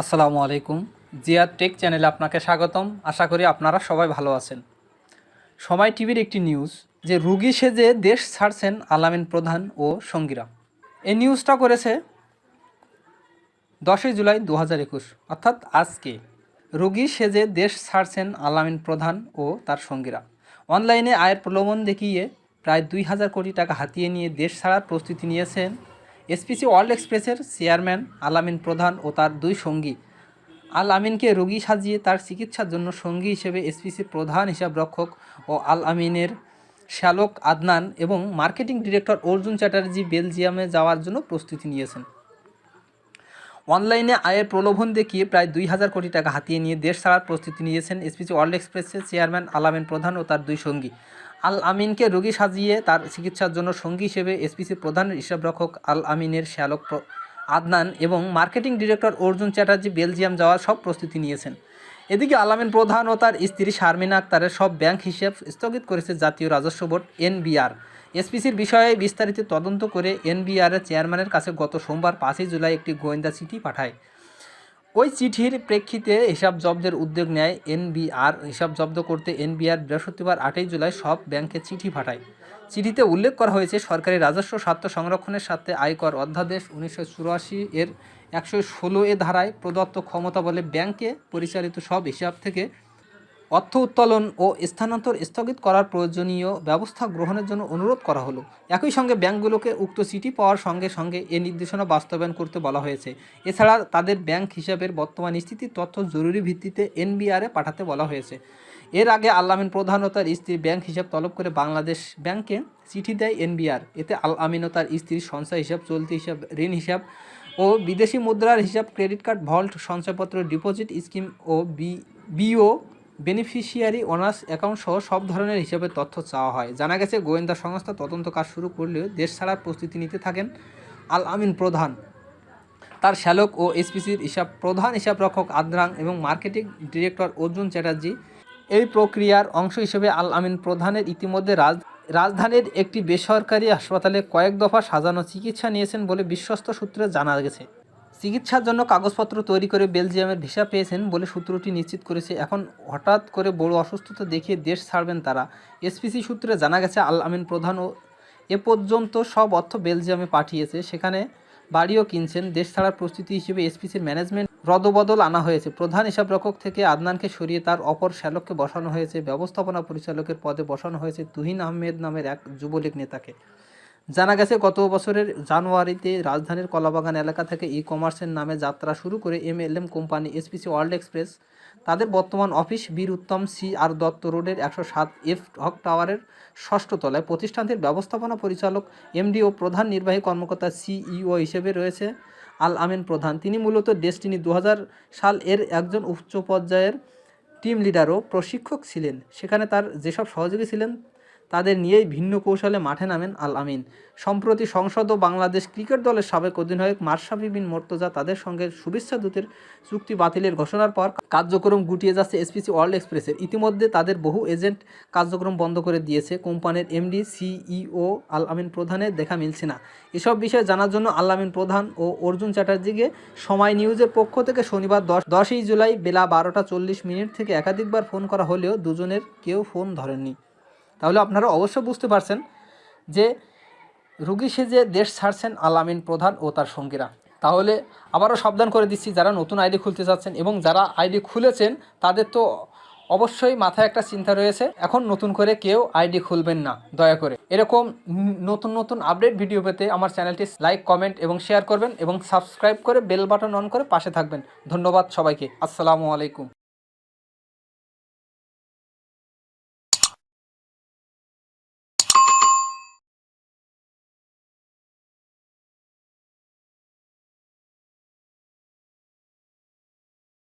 আসসালামু আলাইকুম। জিয়াদ টেক চ্যানেলে আপনাকে স্বাগতম। আশা করি আপনারা সবাই ভালো আছেন। সময় টিভির একটি নিউজ যে রুগী সেজে দেশ ছাড়ছেন আল-আমিন প্রধান ও সঙ্গীরা। এই নিউজটা করেছে 10 জুলাই 2021 অর্থাৎ আজকে। রুগী সেজে দেশ ছাড়ছেন আল-আমিন প্রধান ও তার সঙ্গীরা। অনলাইনে আয়ের প্রলোভন দেখিয়ে প্রায় 2000 কোটি টাকা হাতিয়ে নিয়ে দেশ ছাড়ার প্রস্তুতি নিয়েছেন এসপিসি ওয়ার্ল্ড এক্সপ্রেসের চেয়ারম্যান আল-আমিন প্রধান ও তার দুই সঙ্গী। আল-আমিনকে রোগী সাজিয়ে তার চিকিৎসার জন্য সঙ্গী হিসেবে এসপিসির প্রধান হিসাবরক্ষক ও আল-আমিনের শ্যালক আদনান এবং মার্কেটিং ডিরেক্টর অর্জুন চ্যাটার্জি বেলজিয়ামে যাওয়ার জন্য প্রস্তুতি নিয়েছেন। অনলাইনে আয়ের প্রলোভন দেখিয়ে প্রায় 2000 কোটি টাকা হাতিয়ে নিয়ে দেশ ছাড়ার প্রস্তুতি নিয়েছেন এসপিসি ওয়ার্ল্ড এক্সপ্রেসের চেয়ারম্যান আল-আমিন প্রধান ও তার দুই সঙ্গী। আল-আমিনকে রোগী সাজিয়ে তার চিকিৎসার জন্য সঙ্গী হিসেবে এসপিসির প্রধান হিসাবরক্ষক আল-আমিনের শ্যালক আদনান এবং marketing director Arjun Chatterjee Belgium যাওয়ার সব প্রস্তুতি নিয়েছেন। এদিকে আল-আমিন প্রধান ও তার স্ত্রী শারমিনা আক্তারের সব ব্যাংক হিসাব স্থগিত করেছে জাতীয় রাজস্ব বোর্ড এনবিআর। এসপিসির বিষয়ে বিস্তারিত তদন্ত করে এনবিআরের চেয়ারম্যানের কাছে গত সোমবার 5 জুলাই একটি গোয়েন্দা চিঠি পাঠায়। ওই চিঠির প্রেক্ষিতে হিসাব জব্দের উদ্যোগ নেয় এনবিআর। হিসাব জব্দ করতে এনবিআর বৃহস্পতিবার 8 জুলাই সব ব্যাংকে চিঠি পাঠায়। চিঠিতে উল্লেখ করা হয়েছে সরকারি রাজস্ব স্বার্থ সংরক্ষণের সাথে আয়কর অধ্যাদেশ 1984 এর 116 এ ধারায় প্রদত্ত ক্ষমতা বলে ব্যাংকে পরিচালিত সব হিসাব থেকে অর্থ উত্তোলন ও স্থানান্তর স্থগিত করার প্রয়োজনীয় ব্যবস্থা গ্রহণের জন্য অনুরোধ করা হলো। একই সঙ্গে ব্যাংকগুলোকে উক্ত চিঠি পাওয়ার সঙ্গে সঙ্গে এ নির্দেশনা বাস্তবায়ন করতে বলা হয়েছে। এছাড়া তাদের ব্যাংক হিসাবের বর্তমান স্থিতির তথ্য জরুরি ভিত্তিতে এনবিআরে পাঠাতে বলা হয়েছে। এর আগে আল-আমিন প্রধান ও তার স্ত্রী ব্যাংক হিসাব তলব করে বাংলাদেশ ব্যাংকে চিঠি দেয় এনবিআর। এতে আল-আমিন ও তার স্ত্রীর সঞ্চয় হিসাব, চলতি হিসাব, ঋণ হিসাব ও বিদেশি মুদ্রার হিসাব, ক্রেডিট কার্ড, ভল্ট, সঞ্চয়পত্র, ডিপোজিট স্কিম ও বিও বেনিফিশিয়ারি অনার্স অ্যাকাউন্ট সহ সব ধরনের হিসাবের তথ্য চাওয়া হয়। জানা গেছে গোয়েন্দা সংস্থা তদন্ত কাজ শুরু করলেও দেশ ছাড়ার প্রস্তুতি নিতে থাকেন আল-আমিন প্রধান, তার শ্যালক ও এসপিসির প্রধান হিসাবরক্ষক আদনান এবং মার্কেটিং ডিরেক্টর অর্জুন চ্যাটার্জি। এই প্রক্রিয়ার অংশ হিসেবে আল-আমিন প্রধানের ইতিমধ্যে রাজধানীর একটি বেসরকারি হাসপাতালে কয়েক দফা সাজানো চিকিৎসা নিয়েছেন বলে বিশ্বস্ত সূত্রে জানা গেছে। চিকিৎসার জন্য কাগজপত্র তৈরি করে বেলজিয়ামের ভিসা পেয়েছেন বলে সূত্রটি নিশ্চিত করেছে। এখন হঠাৎ করে বড় অসুস্থতা দেখিয়ে দেশ ছাড়বেন তারা। এসপিসি সূত্রে জানা গেছে আল-আমিন প্রধান ও এ পর্যন্ত সব অর্থ বেলজিয়ামে পাঠিয়েছে, সেখানে বাড়িও কিনছেন। দেশ ছাড়ার প্রস্তুতি হিসেবে এসপিসির ম্যানেজমেন্ট রদবদল আনা হয়েছে। প্রধান হিসাবরক্ষক থেকে আদনানকে সরিয়ে তার অপর শ্যালককে বসানো হয়েছে। ব্যবস্থাপনা পরিচালকের পদে বসানো হয়েছে তুহিন আহমেদ নামের এক যুবলীগ নেতাকে। জানা গেছে গত বছরের জানুয়ারিতে রাজধানীর কলাবাগান এলাকা থেকে ই-কমার্সের নামে যাত্রা শুরু করে MLM company SPC world express. তাদের বর্তমান অফিস বীর উত্তম সি আর দত্ত রোডের 107 এফ হক টাওয়ারের 6ষ্ঠ তলায়। প্রতিষ্ঠানটির ব্যবস্থাপনা পরিচালক এমডি ও প্রধান নির্বাহী কর্মকর্তা সিইও হিসেবে রয়েছে আল-আমিন প্রধান। তিনি মূলত ডেস্টিনি 2000 সাল এর একজন উচ্চ পর্যায়ের টিম লিডার ও প্রশিক্ষক ছিলেন। সেখানে তার যেসব সহযোগী ছিলেন তাদের নিয়েই ভিন্ন কৌশলে মাঠে নামেন আল-আমিন। সম্প্রতি সংসদ ও বাংলাদেশ ক্রিকেট দলের সাবেক অধিনায়ক মাশরাফি বিন মুর্তজা তাদের সঙ্গে শুভেচ্ছা দূতের চুক্তি বাতিলের ঘোষণার পর কার্যক্রম গুটিয়ে যাচ্ছে এসপিসি ওয়ার্ল্ড এক্সপ্রেসের। ইতিমধ্যে তাদের বহু এজেন্ট কার্যক্রম বন্ধ করে দিয়েছে। কোম্পানির এমডি সিইও আল-আমিন প্রধানের দেখা মিলছে না। এসব বিষয়ে জানার জন্য আল-আমিন প্রধান ও অর্জুন চ্যাটার্জিকে সময় নিউজের পক্ষ থেকে শনিবার 10 জুলাই বেলা 12টা 40 থেকে একাধিকবার ফোন করা হলেও দুজনের কেউ ফোন ধরেননি। তাহলে আপনারা অবশ্য বুঝতে পারছেন যে রুগী সেজে দেশ ছাড়ছেন আল-আমিন প্রধান ও তার সঙ্গীরা। তাহলে আবারও সাবধান করে দিচ্ছি, যারা নতুন আইডি খুলতে চাচ্ছেন এবং যারা আইডি খুলেছেন তাদের তো অবশ্যই মাথায় একটা চিন্তা রয়েছে, এখন নতুন করে কেউ আইডি খুলবেন না দয়া করে। এরকম নতুন নতুন আপডেট ভিডিও পেতে আমার চ্যানেলটি লাইক, কমেন্ট এবং শেয়ার করবেন এবং সাবস্ক্রাইব করে বেল বাটন অন করে পাশে থাকবেন। ধন্যবাদ সবাইকে। আসসালামু আলাইকুম।